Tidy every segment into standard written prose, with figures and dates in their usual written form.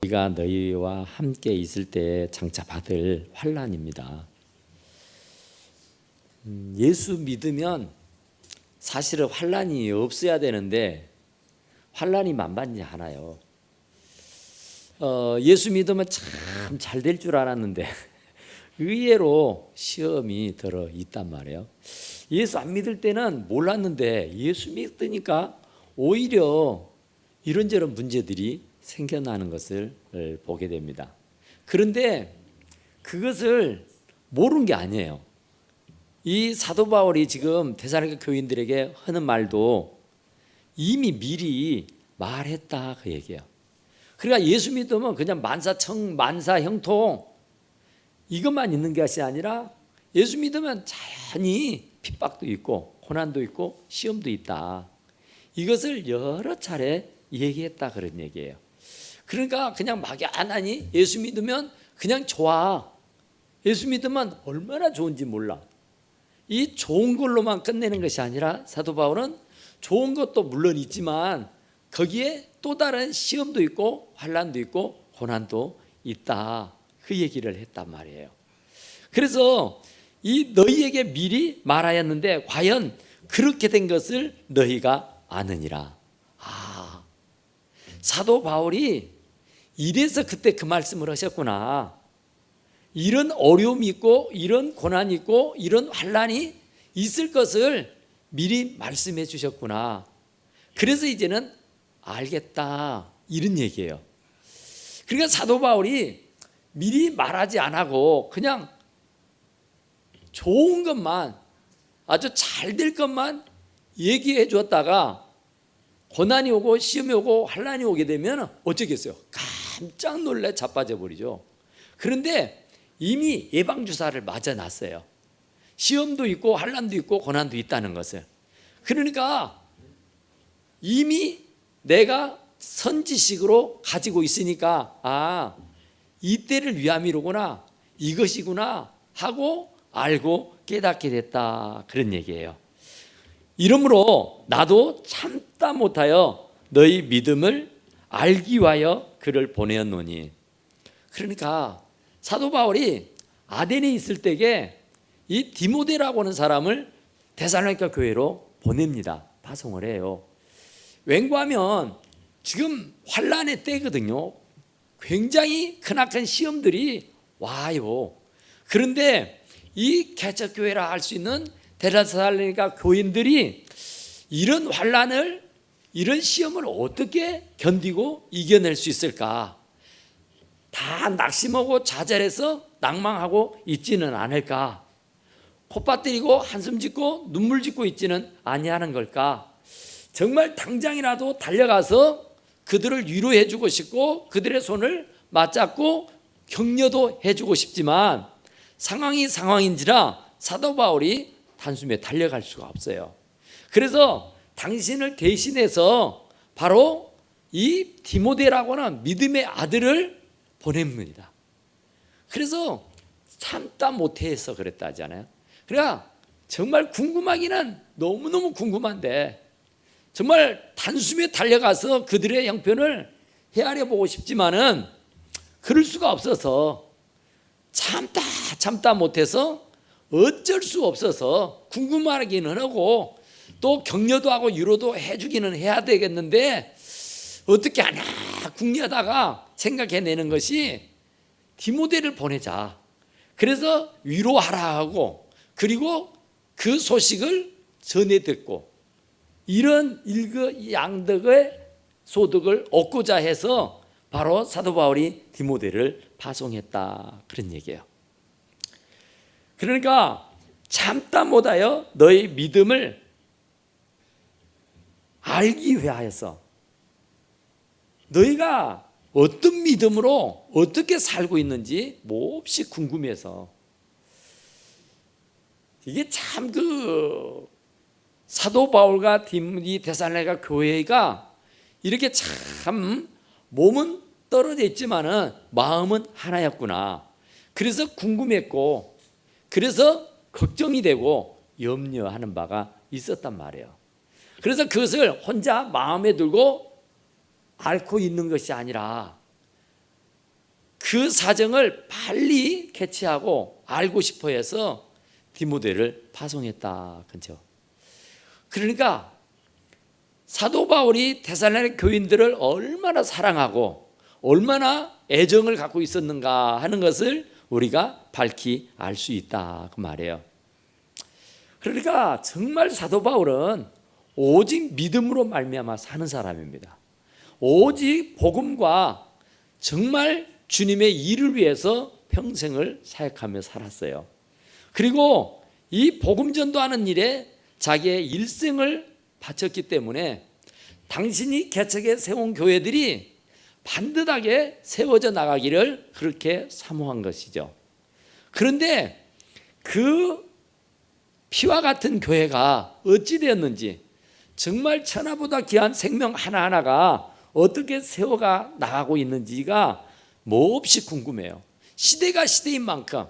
우리가 너희와 함께 있을 때 장차 받을 환난입니다. 예수 믿으면 사실은 환난이 없어야 되는데 환난이 만만치 않아요. 예수 믿으면 참 잘 될 줄 알았는데 의외로 시험이 들어 있단 말이에요. 예수 안 믿을 때는 몰랐는데 예수 믿으니까 오히려 이런저런 문제들이 생겨나는 것을 보게 됩니다. 그런데 그것을 모르는 게 아니에요. 이 사도 바울이 지금 데살로니가 교인들에게 하는 말도 이미 미리 말했다 그 얘기예요. 그러니까 예수 믿으면 그냥 만사청 만사형통 이것만 있는 것이 아니라 예수 믿으면 자연히 핍박도 있고 고난도 있고 시험도 있다. 이것을 여러 차례 얘기했다 그런 얘기예요. 그러니까 그냥 막연하니 예수 믿으면 그냥 좋아. 예수 믿으면 얼마나 좋은지 몰라. 이 좋은 걸로만 끝내는 것이 아니라 사도 바울은 좋은 것도 물론 있지만 거기에 또 다른 시험도 있고 환난도 있고 고난도 있다. 그 얘기를 했단 말이에요. 그래서 이 너희에게 미리 말하였는데 과연 그렇게 된 것을 너희가 아느니라. 사도 바울이 이래서 그때 그 말씀을 하셨구나. 이런 어려움이 있고 이런 고난이 있고 이런 환난이 있을 것을 미리 말씀해 주셨구나. 그래서 이제는 알겠다 이런 얘기예요. 그러니까 사도 바울이 미리 말하지 않고 그냥 좋은 것만 아주 잘 될 것만 얘기해 줬다가 고난이 오고 시험이 오고 환난이 오게 되면 어쩌겠어요? 깜짝 놀래 자빠져 버리죠. 그런데 이미 예방주사를 맞아놨어요. 시험도 있고 환난도 있고 고난도 있다는 것을. 그러니까 이미 내가 선지식으로 가지고 있으니까 이때를 위함이로구나 이것이구나 하고 알고 깨닫게 됐다 그런 얘기예요. 이러므로 나도 참다 못하여 너희 믿음을 알기 위하여 그를 보내었노니. 그러니까 사도 바울이 아덴에 있을 때에 이 디모데라고 하는 사람을 데살로니가 교회로 보냅니다. 파송을 해요. 왠가하면 지금 환난의 때거든요. 굉장히 크나큰 시험들이 와요. 그런데 이 개척교회라 할 수 있는 데살로니가 교인들이 이런 환난을 이런 시험을 어떻게 견디고 이겨낼 수 있을까? 다 낙심하고 좌절해서 낭망하고 있지는 않을까? 콧바뜨리고 한숨 짓고 눈물 짓고 있지는 아니하는 걸까? 정말 당장이라도 달려가서 그들을 위로해 주고 싶고 그들의 손을 맞잡고 격려도 해주고 싶지만 상황이 상황인지라 사도 바울이 단숨에 달려갈 수가 없어요. 그래서 당신을 대신해서 바로 이 디모데라고 하는 믿음의 아들을 보냅니다. 그래서 참다 못해서 그랬다 하잖아요. 그러니까 정말 궁금하기는 너무너무 궁금한데 정말 단숨에 달려가서 그들의 형편을 헤아려 보고 싶지만은 그럴 수가 없어서 참다 못해서 어쩔 수 없어서 궁금하기는 하고 또 격려도 하고 위로도 해주기는 해야 되겠는데 어떻게 하나 궁리하다가 생각해내는 것이 디모데를 보내자. 그래서 위로하라 하고 그리고 그 소식을 전해 듣고 이런 일거양득의 소득을 얻고자 해서 바로 사도 바울이 디모데를 파송했다 그런 얘기예요. 그러니까 참다 못하여 너희 믿음을 알기 위하여서 너희가 어떤 믿음으로 어떻게 살고 있는지 몹시 궁금해서 이게 참 사도 바울과 이 데살로니가 교회가 이렇게 참 몸은 떨어져 있지만은 마음은 하나였구나. 그래서 궁금했고 그래서 걱정이 되고 염려하는 바가 있었단 말이에요. 그래서 그것을 혼자 마음에 들고 앓고 있는 것이 아니라 그 사정을 빨리 캐치하고 알고 싶어 해서 디모데를 파송했다. 그죠? 그러니까 사도 바울이 데살로니가 교인들을 얼마나 사랑하고 얼마나 애정을 갖고 있었는가 하는 것을 우리가 밝히 알 수 있다 그 말이에요. 그러니까 정말 사도 바울은 오직 믿음으로 말미암아 사는 사람입니다. 오직 복음과 정말 주님의 일을 위해서 평생을 사역하며 살았어요. 그리고 이 복음 전도하는 일에 자기의 일생을 바쳤기 때문에 당신이 개척해 세운 교회들이 반듯하게 세워져 나가기를 그렇게 사모한 것이죠. 그런데 그 피와 같은 교회가 어찌 되었는지, 정말 천하보다 귀한 생명 하나하나가 어떻게 세워가 나가고 있는지가 몹시 궁금해요. 시대가 시대인 만큼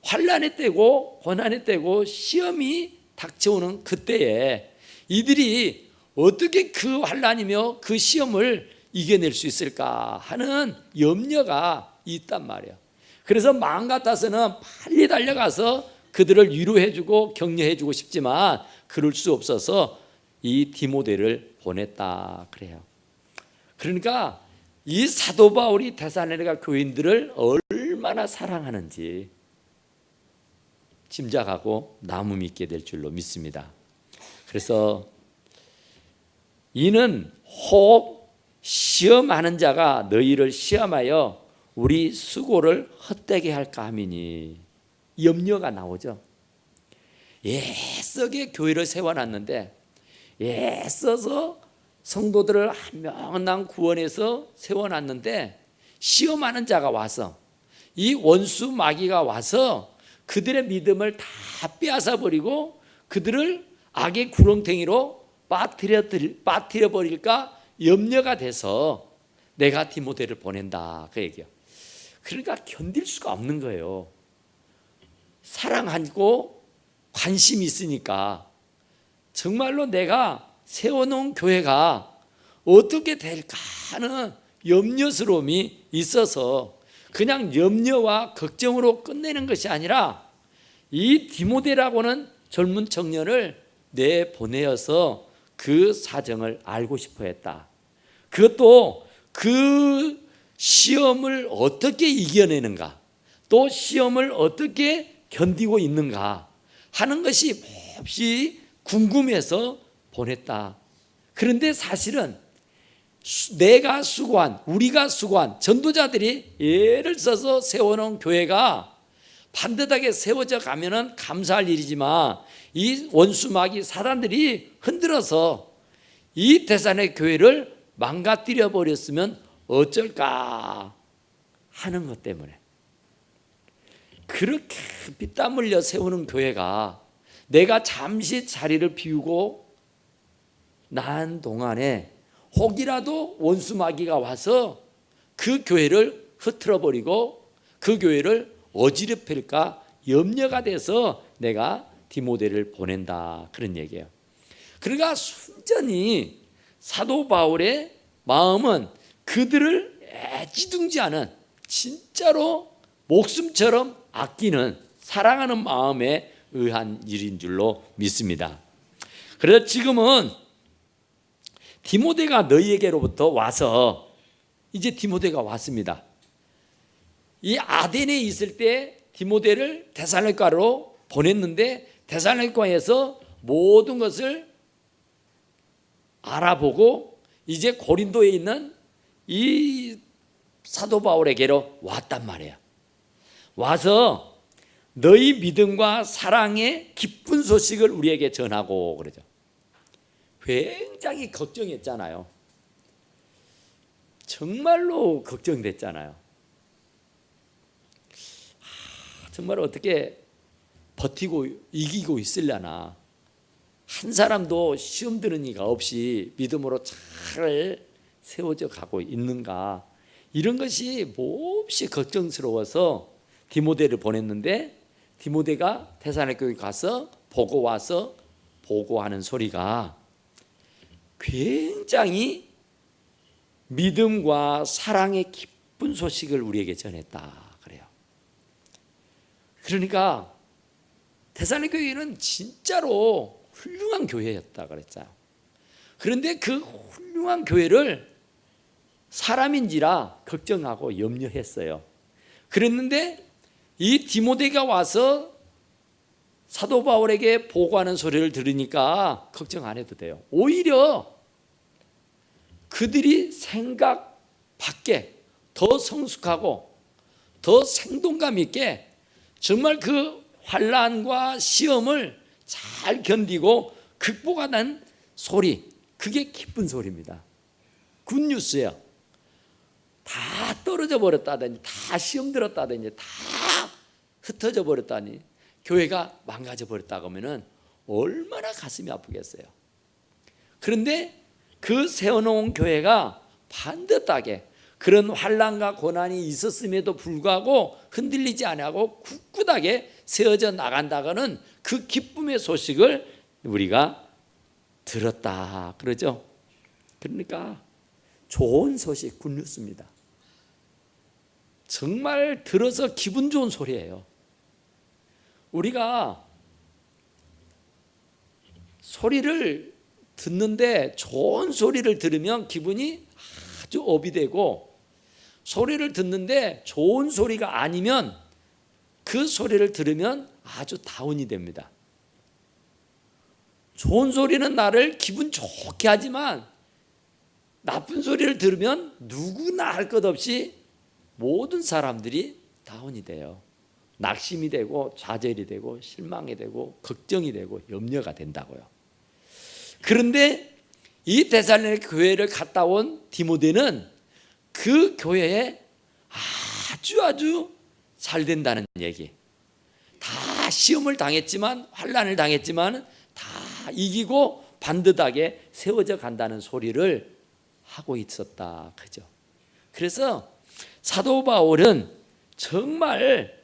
환난의 때고 고난의 때고 시험이 닥쳐오는 그때에 이들이 어떻게 그 환난이며 그 시험을 이겨낼 수 있을까 하는 염려가 있단 말이에요. 그래서 마음 같아서는 빨리 달려가서 그들을 위로해주고 격려해주고 싶지만 그럴 수 없어서 이 디모데를 보냈다 그래요. 그러니까 이 사도 바울이 데살로니가 교인들을 얼마나 사랑하는지 짐작하고 나무 믿게 될 줄로 믿습니다. 그래서 이는 혹 시험하는 자가 너희를 시험하여 우리 수고를 헛되게 할까 함이니, 염려가 나오죠. 애쓰게 교회를 세워놨는데 애써서 성도들을 한 명 한 명 구원해서 세워놨는데 시험하는 자가 와서, 이 원수 마귀가 와서 그들의 믿음을 다 빼앗아 버리고 그들을 악의 구렁텅이로 빠뜨려 버릴까 염려가 돼서 내가 디모데를 보낸다 그 얘기예요. 그러니까 견딜 수가 없는 거예요. 사랑하고 관심이 있으니까 정말로 내가 세워놓은 교회가 어떻게 될까 하는 염려스러움이 있어서 그냥 염려와 걱정으로 끝내는 것이 아니라 이 디모데라고는 젊은 청년을 내보내어서 그 사정을 알고 싶어 했다. 그것도 그 시험을 어떻게 이겨내는가, 또 시험을 어떻게 견디고 있는가 하는 것이 몹시 궁금해서 보냈다. 그런데 사실은 내가 수고한, 우리가 수고한 전도자들이 애를 써서 세워놓은 교회가 반듯하게 세워져 가면은 감사할 일이지만 이 원수마귀 사단들이 흔들어서 이 데살로니가 교회를 망가뜨려 버렸으면 어쩔까 하는 것 때문에, 그렇게 피땀 흘려 세우는 교회가 내가 잠시 자리를 비우고 난 동안에 혹이라도 원수마귀가 와서 그 교회를 흐트러 버리고 그 교회를 어지럽힐까 염려가 돼서 내가 디모데를 보낸다 그런 얘기예요. 그러니까 순전히 사도 바울의 마음은 그들을 애지중지 않은, 진짜로 목숨처럼 아끼는 사랑하는 마음에 의한 일인 줄로 믿습니다. 그래서 지금은 디모데가 너희에게로부터 와서, 이제 디모데가 왔습니다. 이 아덴에 있을 때 디모데를 데살로니가로 보냈는데 데살로니가에서 모든 것을 알아보고 이제 고린도에 있는 이 사도 바울에게로 왔단 말이에요. 와서 너희 믿음과 사랑의 기쁜 소식을 우리에게 전하고 그러죠. 굉장히 걱정했잖아요. 정말로 걱정됐잖아요. 정말 어떻게 버티고 이기고 있으려나. 한 사람도 시험 드는 이가 없이 믿음으로 잘 세워져 가고 있는가, 이런 것이 몹시 걱정스러워서 디모데를 보냈는데 디모데가 데살로니가 교회 가서 보고 와서 보고하는 소리가 굉장히 믿음과 사랑의 기쁜 소식을 우리에게 전했다 그래요. 그러니까 데살로니가 교회는 진짜로 훌륭한 교회였다 그랬잖아요. 그런데 그 훌륭한 교회를 사람인지라 걱정하고 염려했어요. 그랬는데 이 디모데가 와서 사도 바울에게 보고하는 소리를 들으니까 걱정 안 해도 돼요. 오히려 그들이 생각 밖에 더 성숙하고 더 생동감 있게 정말 그 환난과 시험을 잘 견디고 극복하는 소리, 그게 기쁜 소리입니다. 굿뉴스예요. 다 떨어져 버렸다더니, 다 시험 들었다더니, 다 흩어져 버렸다니, 교회가 망가져 버렸다고 하면은 얼마나 가슴이 아프겠어요. 그런데 그 세워놓은 교회가 반듯하게 그런 환난과 고난이 있었음에도 불구하고 흔들리지 아니하고 굳굳하게 세워져 나간다고는 그 기쁨의 소식을 우리가 들었다 그러죠. 그러니까 좋은 소식, 굿뉴스입니다. 정말 들어서 기분 좋은 소리예요. 우리가 소리를 듣는데 좋은 소리를 들으면 기분이 아주 업이 되고, 소리를 듣는데 좋은 소리가 아니면 그 소리를 들으면 아주 다운이 됩니다. 좋은 소리는 나를 기분 좋게 하지만 나쁜 소리를 들으면 누구나 할 것 없이 모든 사람들이 다운이 돼요. 낙심이 되고 좌절이 되고 실망이 되고 걱정이 되고 염려가 된다고요. 그런데 이 데살로니가 교회를 갔다 온 디모데는 그 교회에 아주 잘 된다는 얘기, 다 시험을 당했지만 환난을 당했지만 다 이기고 반듯하게 세워져 간다는 소리를 하고 있었다 그죠. 그래서 사도 바울은 정말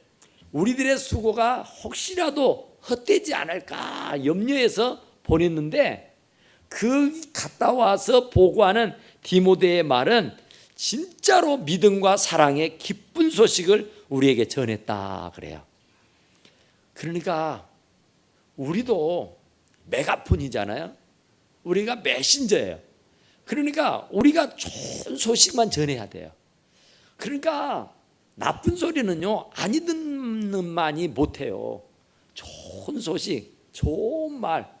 우리들의 수고가 혹시라도 헛되지 않을까 염려해서 보냈는데, 그 갔다 와서 보고하는 디모데의 말은 진짜로 믿음과 사랑의 기쁜 소식을 우리에게 전했다 그래요. 그러니까 우리도 메가폰이잖아요. 우리가 메신저예요. 그러니까 우리가 좋은 소식만 전해야 돼요. 그러니까 나쁜 소리는요, 안 듣는만이 못해요. 좋은 소식, 좋은 말,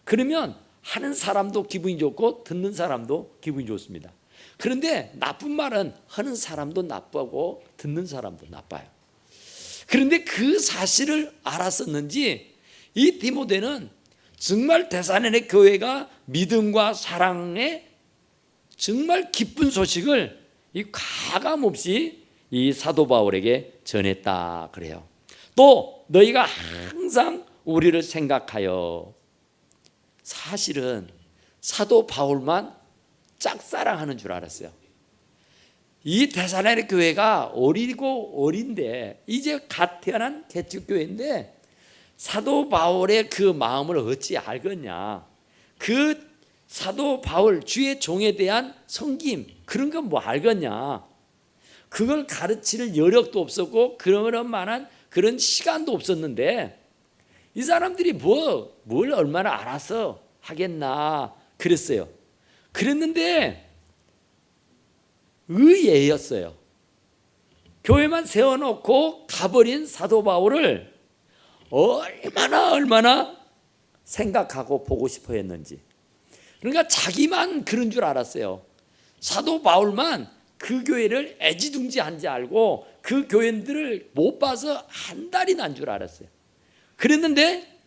그러면 하는 사람도 기분이 좋고 듣는 사람도 기분이 좋습니다. 그런데 나쁜 말은 하는 사람도 나쁘고 듣는 사람도 나빠요. 그런데 그 사실을 알았었는지 이 디모데는 정말 데살로니가 교회가 믿음과 사랑의 정말 기쁜 소식을 이 가감없이 이 사도 바울에게 전했다 그래요. 또 너희가 항상 우리를 생각하여, 사실은 사도 바울만 짝사랑하는 줄 알았어요. 이 데살로니가 교회가 어리고 어린데 이제 갓 태어난 개척교회인데 사도 바울의 그 마음을 어찌 알겠냐. 그 사도 바울 주의 종에 대한 섬김, 그런 건 뭐 알겠냐. 그걸 가르칠 여력도 없었고 그럴 만한 그런 시간도 없었는데 이 사람들이 뭘 얼마나 알아서 하겠나 그랬어요. 그랬는데 의예였어요. 교회만 세워놓고 가버린 사도 바울을 얼마나 생각하고 보고 싶어 했는지. 그러니까 자기만 그런 줄 알았어요. 사도 바울만 그 교회를 애지중지한지 알고 그 교인들을 못 봐서 한 달이 난 줄 알았어요. 그랬는데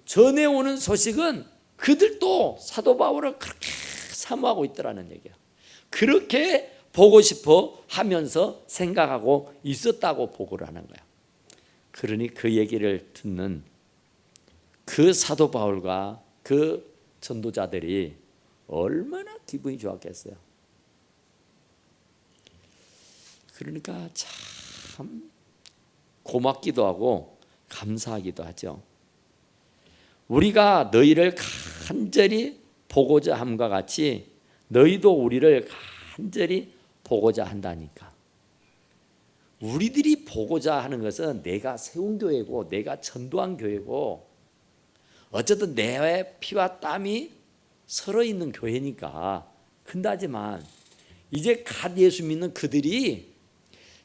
전해오는 소식은 그들도 사도 바울을 그렇게 사모하고 있더라는 얘기야. 그렇게 보고 싶어 하면서 생각하고 있었다고 보고를 하는 거야. 그러니 그 얘기를 듣는 그 사도 바울과 그 전도자들이 얼마나 기분이 좋았겠어요. 그러니까 참 고맙기도 하고 감사하기도 하죠. 우리가 너희를 간절히 보고자 함과 같이 너희도 우리를 간절히 보고자 한다니까. 우리들이 보고자 하는 것은 내가 세운 교회고 내가 전도한 교회고 어쨌든 내 피와 땀이 서러 있는 교회니까 큰다지만 이제 갓 예수 믿는 그들이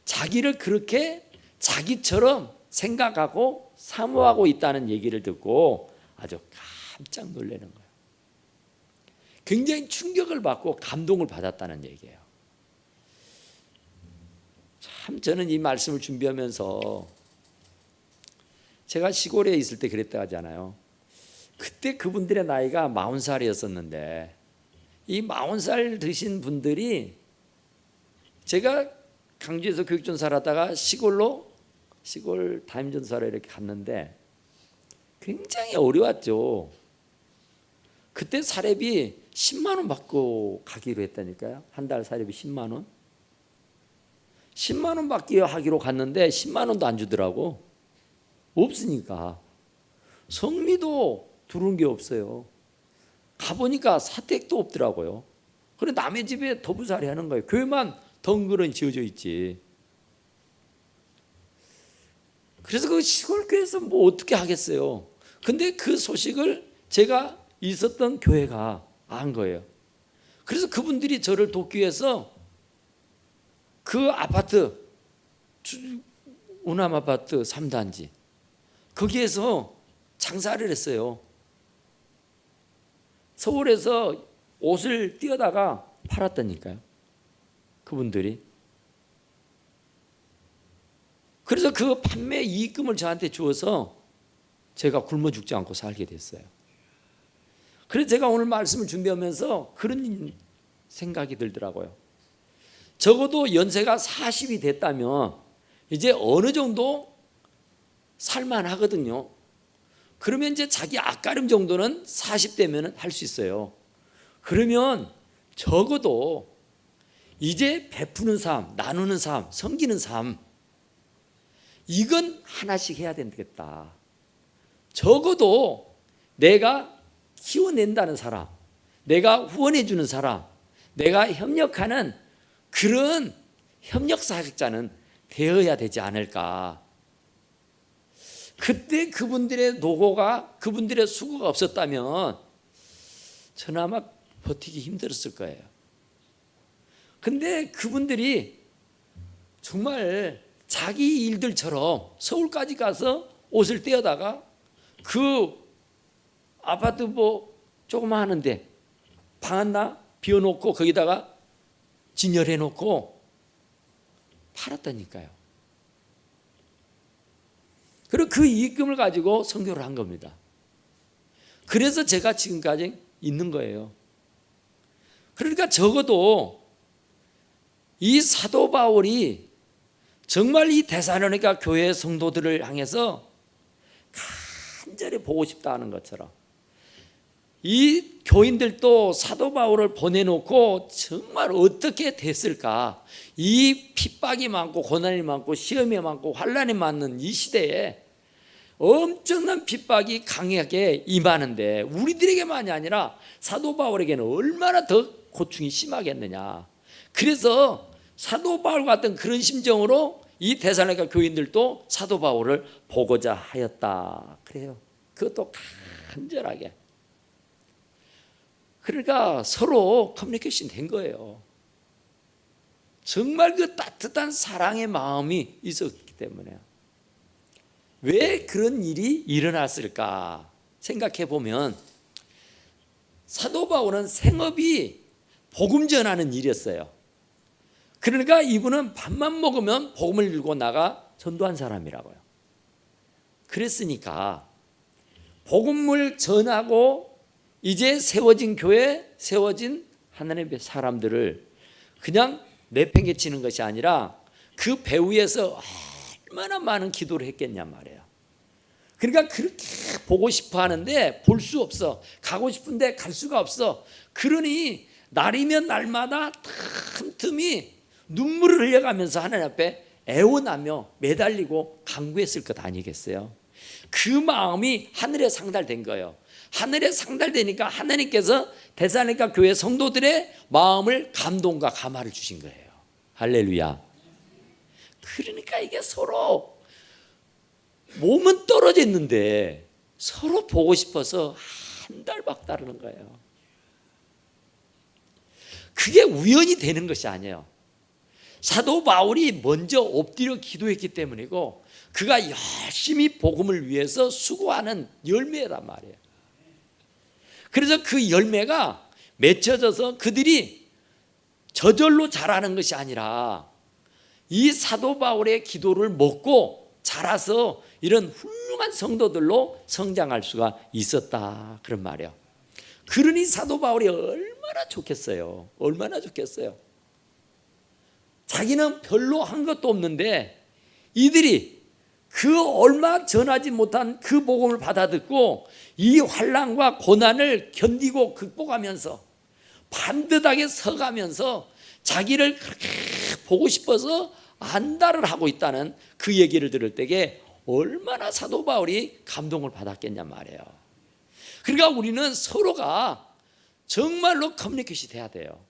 자기를 그렇게 자기처럼 생각하고 사모하고 있다는 얘기를 듣고 아주 깜짝 놀라는 거예요. 굉장히 충격을 받고 감동을 받았다는 얘기예요. 참 저는 이 말씀을 준비하면서 제가 시골에 있을 때 그랬다 하잖아요. 그때 그분들의 나이가 40살이었었는데 이 40살 드신 분들이 제가 강주에서 교육전사를 하다가 시골 담임전사로 이렇게 갔는데 굉장히 어려웠죠. 그때 사례비 10만 원 받고 가기로 했다니까요. 한 달 사례비 10만 원. 10만 원 받기 하기로 갔는데 10만 원도 안 주더라고. 없으니까. 성미도 들어온 게 없어요. 가보니까 사택도 없더라고요. 그래 남의 집에 더부살이 하는 거예요. 교회만 덩그러니 지어져 있지. 그래서 그 시골 교회에서 뭐 어떻게 하겠어요. 근데 그 소식을 제가 있었던 교회가 안 거예요. 그래서 그분들이 저를 돕기 위해서 그 아파트 우남 아파트 3단지 거기에서 장사를 했어요. 서울에서 옷을 띄어다가 팔았다니까요. 그분들이. 그래서 그 판매 이익금을 저한테 주어서 제가 굶어 죽지 않고 살게 됐어요. 그래서 제가 오늘 말씀을 준비하면서 그런 생각이 들더라고요. 적어도 연세가 40이 됐다면 이제 어느 정도 살만하거든요. 그러면 이제 자기 앞가림 정도는 40대면 할 수 있어요. 그러면 적어도 이제 베푸는 삶, 나누는 삶, 섬기는 삶 이건 하나씩 해야 되겠다. 적어도 내가 키워낸다는 사람, 내가 후원해 주는 사람, 내가 협력하는 그런 협력사역자는 되어야 되지 않을까. 그때 그분들의 노고가, 그분들의 수고가 없었다면 저는 아마 버티기 힘들었을 거예요. 근데 그분들이 정말 자기 일들처럼 서울까지 가서 옷을 떼어다가 그 아파트 뭐 조그만 하는데 방 하나 비워놓고 거기다가 진열해놓고 팔았다니까요. 그리고 그 이익금을 가지고 선교를 한 겁니다. 그래서 제가 지금까지 있는 거예요. 그러니까 적어도 이 사도 바울이 정말 이 데살로니가 교회 성도들을 향해서 간절히 보고 싶다 하는 것처럼 이 교인들도 사도 바울을 보내놓고 정말 어떻게 됐을까. 이 핍박이 많고 고난이 많고 시험이 많고 환난이 많은 이 시대에 엄청난 핍박이 강하게 임하는데 우리들에게만이 아니라 사도 바울에게는 얼마나 더 고충이 심하겠느냐. 그래서 사도 바울 같은 그런 심정으로 이 데살로니가 교인들도 사도 바울을 보고자 하였다. 그래요. 그것도 간절하게. 그러니까 서로 커뮤니케이션 된 거예요. 정말 그 따뜻한 사랑의 마음이 있었기 때문에. 왜 그런 일이 일어났을까 생각해 보면 사도 바울은 생업이 복음 전하는 일이었어요. 그러니까 이분은 밥만 먹으면 복음을 들고 나가 전도한 사람이라고요. 그랬으니까 복음을 전하고 이제 세워진 교회, 세워진 하나님의 사람들을 그냥 내팽개치는 것이 아니라 그 배후에서 얼마나 많은 기도를 했겠냐 말이에요. 그러니까 그렇게 보고 싶어 하는데 볼 수 없어. 가고 싶은데 갈 수가 없어. 그러니 날이면 날마다 틈틈이 눈물을 흘려가면서 하나님 앞에 애원하며 매달리고 간구했을 것 아니겠어요? 그 마음이 하늘에 상달된 거예요. 하늘에 상달되니까 하나님께서 데살로니가 교회 성도들의 마음을 감동과 감화를 주신 거예요. 할렐루야. 그러니까 이게 서로 몸은 떨어져 있는데 서로 보고 싶어서 한달박 따르는 거예요. 그게 우연히 되는 것이 아니에요. 사도 바울이 먼저 엎드려 기도했기 때문이고 그가 열심히 복음을 위해서 수고하는 열매란 말이에요. 그래서 그 열매가 맺혀져서 그들이 저절로 자라는 것이 아니라 이 사도 바울의 기도를 먹고 자라서 이런 훌륭한 성도들로 성장할 수가 있었다, 그런 말이에요. 그러니 사도 바울이 얼마나 좋겠어요. 얼마나 좋겠어요. 자기는 별로 한 것도 없는데 이들이 그 얼마 전하지 못한 그 복음을 받아듣고 이 환난과 고난을 견디고 극복하면서 반듯하게 서가면서 자기를 그렇게 보고 싶어서 안달을 하고 있다는 그 얘기를 들을 때에 얼마나 사도 바울이 감동을 받았겠냐 말이에요. 그러니까 우리는 서로가 정말로 커뮤니케이션이 돼야 돼요.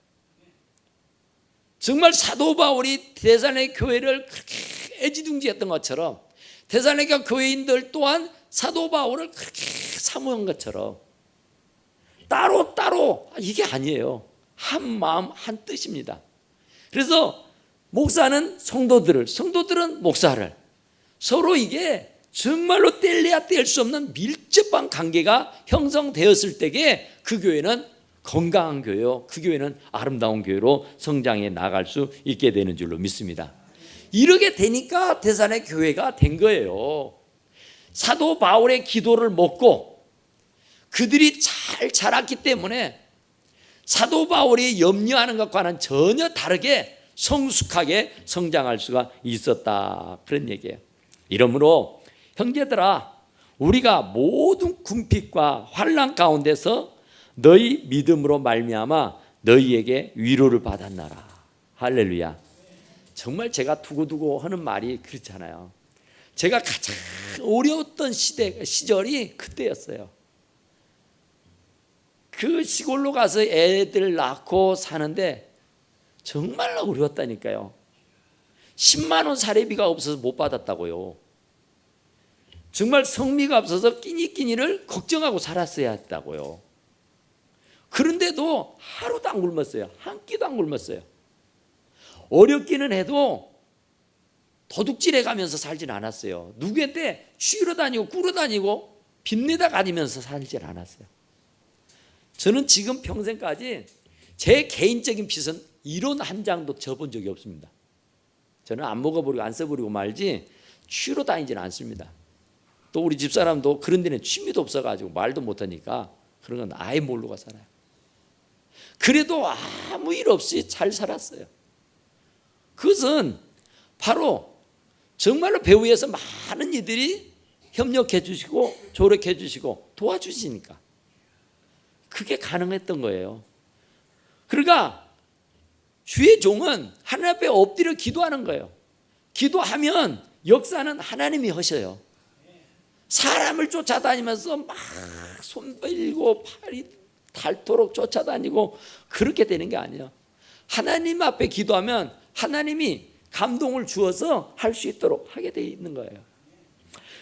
정말 사도 바울이 데살로니가 교회를 그렇게 애지중지했던 것처럼 데살로니가 교회인들 또한 사도 바울을 그렇게 사모한 것처럼 따로 이게 아니에요. 한 마음 한 뜻입니다. 그래서 목사는 성도들을, 성도들은 목사를, 서로 이게 정말로 뗄래야 뗄 수 없는 밀접한 관계가 형성되었을 때에 그 교회는 건강한 교회요, 그 교회는 아름다운 교회로 성장해 나갈 수 있게 되는 줄로 믿습니다. 이렇게 되니까 데살로니가 교회가 된 거예요. 사도 바울의 기도를 먹고 그들이 잘 자랐기 때문에 사도 바울이 염려하는 것과는 전혀 다르게 성숙하게 성장할 수가 있었다, 그런 얘기예요. 이러므로 형제들아, 우리가 모든 궁핍과 환난 가운데서 너희 믿음으로 말미암아 너희에게 위로를 받았나라. 할렐루야. 정말 제가 두고두고 하는 말이 그렇잖아요. 제가 가장 어려웠던 시절이 그때였어요. 그 시골로 가서 애들 낳고 사는데 정말 어려웠다니까요. 10만 원 사례비가 없어서 못 받았다고요. 정말 성미가 없어서 끼니끼니를 걱정하고 살았어야 했다고요. 그런데도 하루도 안 굶었어요. 한 끼도 안 굶었어요. 어렵기는 해도 도둑질해 가면서 살진 않았어요. 누구한테 쉬러 다니고 꾸러 다니고 빚내다 다니면서 살진 않았어요. 저는 지금 평생까지 제 개인적인 빚은 1원 한 장도 져본 적이 없습니다. 저는 안 먹어버리고 안 써버리고 말지 쉬러 다니지는 않습니다. 또 우리 집사람도 그런 데는 취미도 없어가지고 말도 못하니까 그런 건 아예 모르고 살아요. 그래도 아무 일 없이 잘 살았어요. 그것은 바로 정말로 배후에서 많은 이들이 협력해 주시고 조력해 주시고 도와주시니까 그게 가능했던 거예요. 그러니까 주의 종은 하나님 앞에 엎드려 기도하는 거예요. 기도하면 역사는 하나님이 하셔요. 사람을 쫓아다니면서 막 손 벌리고 팔이 닳도록 쫓아다니고 그렇게 되는 게 아니에요. 하나님 앞에 기도하면 하나님이 감동을 주어서 할 수 있도록 하게 되어 있는 거예요.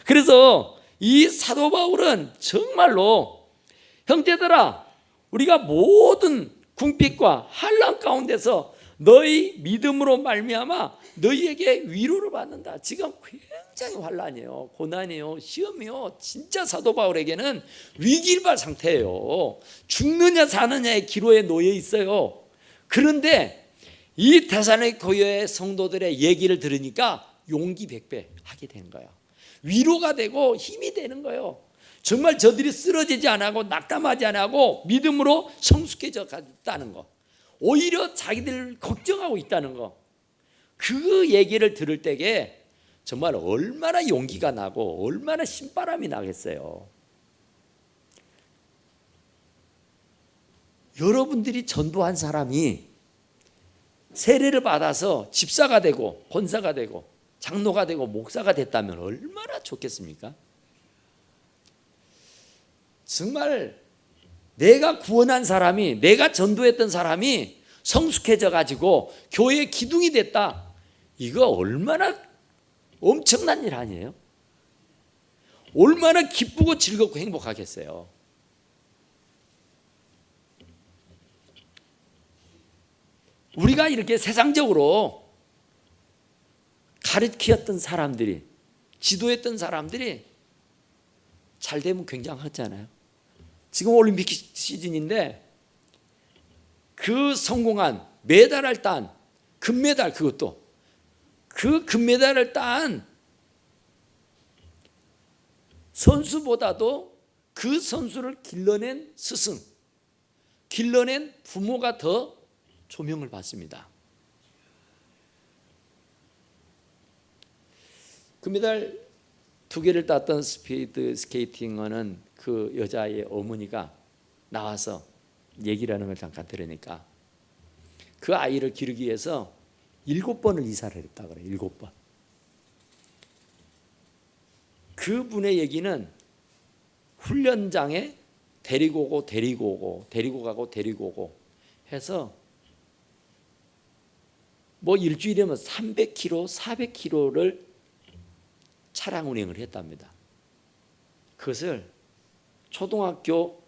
그래서 이 사도 바울은 정말로 형제들아, 우리가 모든 궁핍과 환난 가운데서 너희 믿음으로 말미암아 너희에게 위로를 받는다. 지금 굉장히 환난이에요. 고난이에요. 시험이요. 진짜 사도 바울에게는 위기일발 상태예요. 죽느냐 사느냐의 기로에 놓여 있어요. 그런데 이 데살로니가 교회 성도들의 얘기를 들으니까 용기 백배 하게 된 거예요. 위로가 되고 힘이 되는 거예요. 정말 저들이 쓰러지지 않고 낙담하지 않고 믿음으로 성숙해져 갔다는 거, 오히려 자기들 걱정하고 있다는 거, 그 얘기를 들을 때에 정말 얼마나 용기가 나고 얼마나 신바람이 나겠어요. 여러분들이 전도한 사람이 세례를 받아서 집사가 되고 권사가 되고 장로가 되고 목사가 됐다면 얼마나 좋겠습니까? 정말 내가 구원한 사람이, 내가 전도했던 사람이 성숙해져 가지고 교회의 기둥이 됐다. 이거 얼마나 엄청난 일 아니에요? 얼마나 기쁘고 즐겁고 행복하겠어요. 우리가 이렇게 세상적으로 가르치었던 사람들이, 지도했던 사람들이 잘 되면 굉장하잖아요. 지금 올림픽 시즌인데 그 성공한 메달을 딴 금메달, 그것도 그 금메달을 딴 선수보다도 그 선수를 길러낸 스승, 길러낸 부모가 더 조명을 받습니다. 금메달 2개를 땄던 스피드 스케이팅어는 그 여자의 어머니가 나와서 얘기를 하는 걸 잠깐 들으니까 그 아이를 기르기 위해서 7번을 이사를 했다 그래요. 7번. 그분의 얘기는 훈련장에 데리고 오고 데리고 오고 데리고 가고 데리고 오고 해서 뭐 일주일이면 300km, 400km를 차량 운행을 했답니다. 그것을 초등학교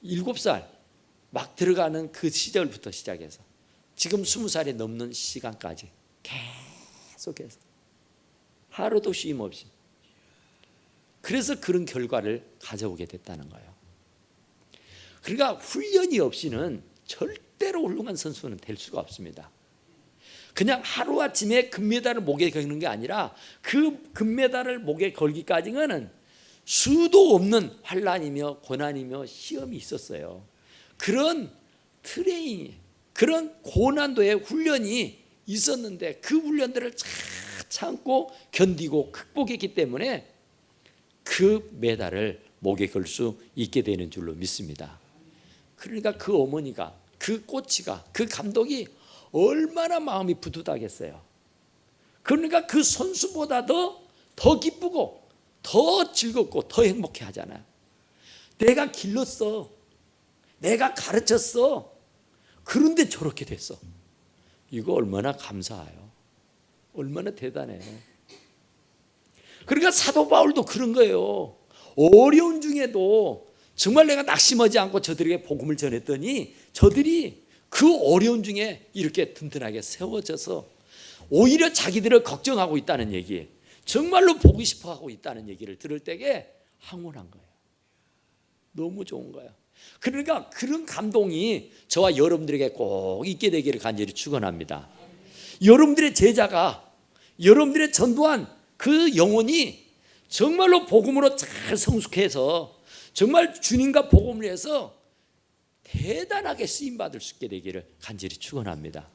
7살 막 들어가는 그 시절부터 시작해서 지금 20살이 넘는 시간까지 계속해서 하루도 쉼 없이, 그래서 그런 결과를 가져오게 됐다는 거예요. 그러니까 훈련이 없이는 절대로 훌륭한 선수는 될 수가 없습니다. 그냥 하루아침에 금메달을 목에 걸는 게 아니라 그 금메달을 목에 걸기까지는 수도 없는 환난이며 고난이며 시험이 있었어요. 그런 트레이닝, 그런 고난도의 훈련이 있었는데 그 훈련들을 잘 참고 견디고 극복했기 때문에 그 메달을 목에 걸 수 있게 되는 줄로 믿습니다. 그러니까 그 어머니가, 그 코치가, 그 감독이 얼마나 마음이 뿌듯하겠어요. 그러니까 그 선수보다도 더 기쁘고 더 즐겁고 더 행복해 하잖아요. 내가 길렀어, 내가 가르쳤어, 그런데 저렇게 됐어. 이거 얼마나 감사해요. 얼마나 대단해요. 그러니까 사도 바울도 그런 거예요. 어려운 중에도 정말 내가 낙심하지 않고 저들에게 복음을 전했더니 저들이 그 어려운 중에 이렇게 든든하게 세워져서 오히려 자기들을 걱정하고 있다는 얘기, 정말로 보고 싶어하고 있다는 얘기를 들을 때에 황홀한 거예요. 너무 좋은 거예요. 그러니까 그런 감동이 저와 여러분들에게 꼭 있게 되기를 간절히 축원합니다. 여러분들의 제자가, 여러분들의 전도한 그 영혼이 정말로 복음으로 잘 성숙해서 정말 주님과 복음을 해서 대단하게 쓰임받을 수 있게 되기를 간절히 축원합니다.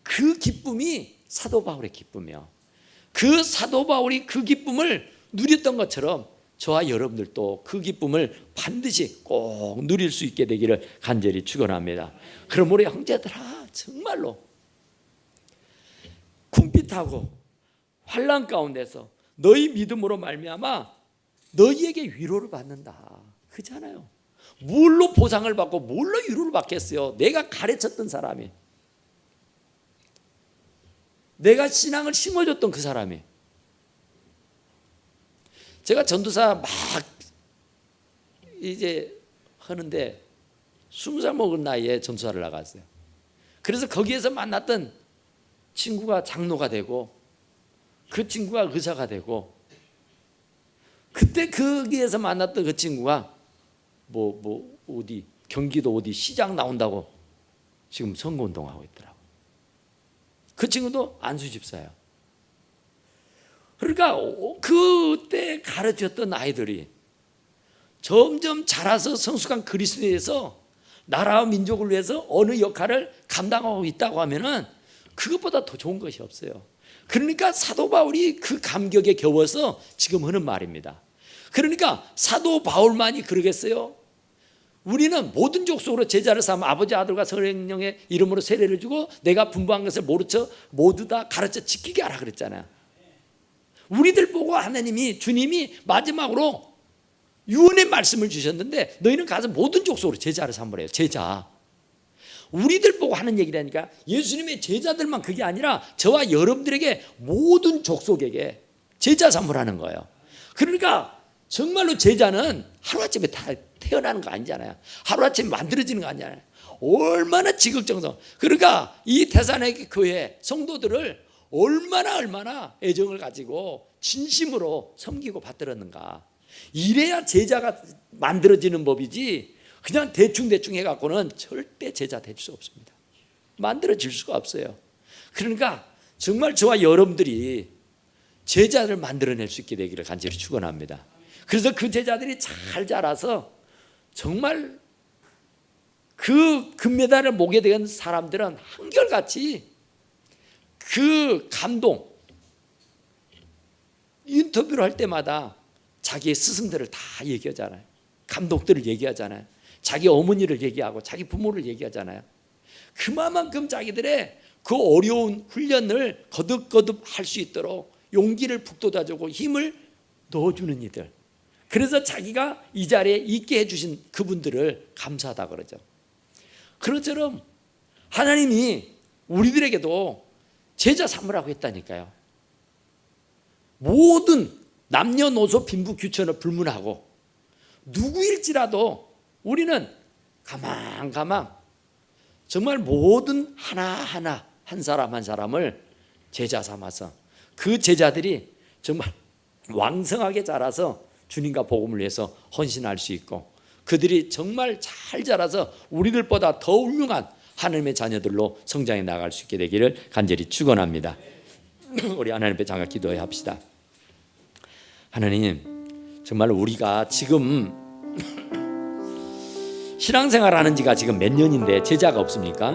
그 기쁨이 사도 바울의 기쁨이요. 그 사도 바울이 그 기쁨을 누렸던 것처럼 저와 여러분들도 그 기쁨을 반드시 꼭 누릴 수 있게 되기를 간절히 축원합니다. 그럼 우리 형제들아, 정말로 궁핍하고 환난 가운데서 너희 믿음으로 말미암아 너희에게 위로를 받는다. 그잖아요. 뭘로 보상을 받고 뭘로 위로를 받겠어요? 내가 가르쳤던 사람이, 내가 신앙을 심어줬던 그 사람이. 제가 전도사 막 이제 하는데 20살 먹은 나이에 전도사를 나갔어요. 그래서 거기에서 만났던 친구가 장로가 되고 그 친구가 의사가 되고, 그때 거기에서 만났던 그 친구가 어디 경기도 어디 시장 나온다고 지금 선거운동하고 있더라고. 그 친구도 안수 집사예요. 그러니까 그때 가르쳤던 아이들이 점점 자라서 성숙한 그리스도에서 나라와 민족을 위해서 어느 역할을 감당하고 있다고 하면은 그것보다 더 좋은 것이 없어요. 그러니까 사도 바울이 그 감격에 겨워서 지금 하는 말입니다. 그러니까 사도 바울만이 그러겠어요? 우리는 모든 족속으로 제자를 삼아 아버지, 아들과 성령의 이름으로 세례를 주고 내가 분부한 것을 모른 척 모두 다 가르쳐 지키게 하라 그랬잖아요. 우리들 보고 하나님이, 주님이 마지막으로 유언의 말씀을 주셨는데 너희는 가서 모든 족속으로 제자를 삼으래요. 제자. 우리들 보고 하는 얘기라니까. 예수님의 제자들만 그게 아니라 저와 여러분들에게 모든 족속에게 제자 삼으라는 거예요. 그러니까 정말로 제자는 하루아침에 다 태어나는 거 아니잖아요. 하루아침에 만들어지는 거 아니잖아요. 얼마나 지극정성. 그러니까 이 데살로니가 교회 성도들을 얼마나 애정을 가지고 진심으로 섬기고 받들었는가. 이래야 제자가 만들어지는 법이지 그냥 대충 해갖고는 절대 제자 될 수 없습니다. 만들어질 수가 없어요. 그러니까 정말 저와 여러분들이 제자를 만들어낼 수 있게 되기를 간절히 축원합니다. 그래서 그 제자들이 잘 자라서 정말 그 금메달을 목에 댄 사람들은 한결같이 그 감동, 인터뷰를 할 때마다 자기의 스승들을 다 얘기하잖아요. 감독들을 얘기하잖아요. 자기 어머니를 얘기하고 자기 부모를 얘기하잖아요. 그만큼 자기들의 그 어려운 훈련을 거듭 할 수 있도록 용기를 북돋아주고 힘을 넣어주는 이들. 그래서 자기가 이 자리에 있게 해주신 그분들을 감사하다 그러죠. 그것처럼 하나님이 우리들에게도 제자 삼으라고 했다니까요. 모든 남녀노소 빈부귀천을 불문하고 누구일지라도 우리는 가만 정말 모든 하나하나 한 사람 한 사람을 제자 삼아서 그 제자들이 정말 왕성하게 자라서 주님과 복음을 위해서 헌신할 수 있고 그들이 정말 잘 자라서 우리들보다 더 훌륭한 하나님의 자녀들로 성장해 나갈 수 있게 되기를 간절히 축원합니다. 우리 하나님 앞에 잠깐 기도해 합시다. 하나님, 정말 우리가 지금 신앙생활하는 지가 지금 몇 년인데 제자가 없습니까?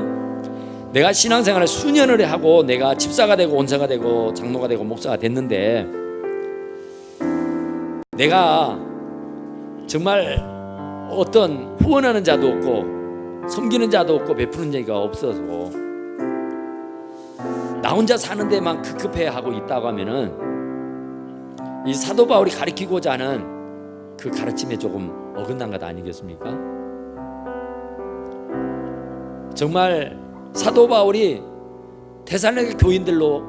내가 신앙생활을 수년을 하고 내가 집사가 되고 원사가 되고 장로가 되고 목사가 됐는데 내가 정말 어떤 후원하는 자도 없고 섬기는 자도 없고 베푸는 자가 없어서 나 혼자 사는 데만 급급해하고 있다고 하면은 이 사도 바울이 가르치고자 하는 그 가르침에 조금 어긋난 것 아니겠습니까? 정말 사도 바울이 데살로니가 교인들로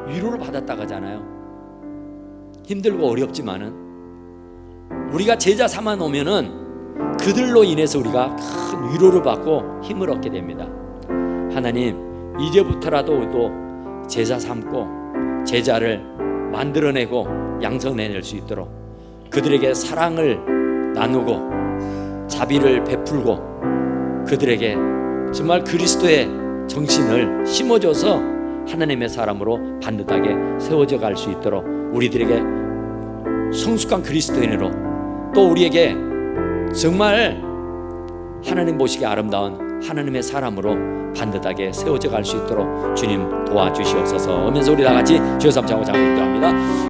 위로를 받았다고 하잖아요. 힘들고 어렵지만은 우리가 제자 삼아 놓으면은 그들로 인해서 우리가 큰 위로를 받고 힘을 얻게 됩니다. 하나님, 이제부터라도 또 제자 삼고 제자를 만들어내고 양성해낼 수 있도록 그들에게 사랑을 나누고 자비를 베풀고 그들에게 정말 그리스도의 정신을 심어줘서 하나님의 사람으로 반듯하게 세워져 갈 수 있도록 우리들에게 성숙한 그리스도인으로 또 우리에게 정말 하나님 보시기에 아름다운 하나님의 사람으로 반듯하게 세워져 갈 수 있도록 주님 도와주시옵소서. 하면서 우리 다 같이 주여 삼창고 장로 기도합니다.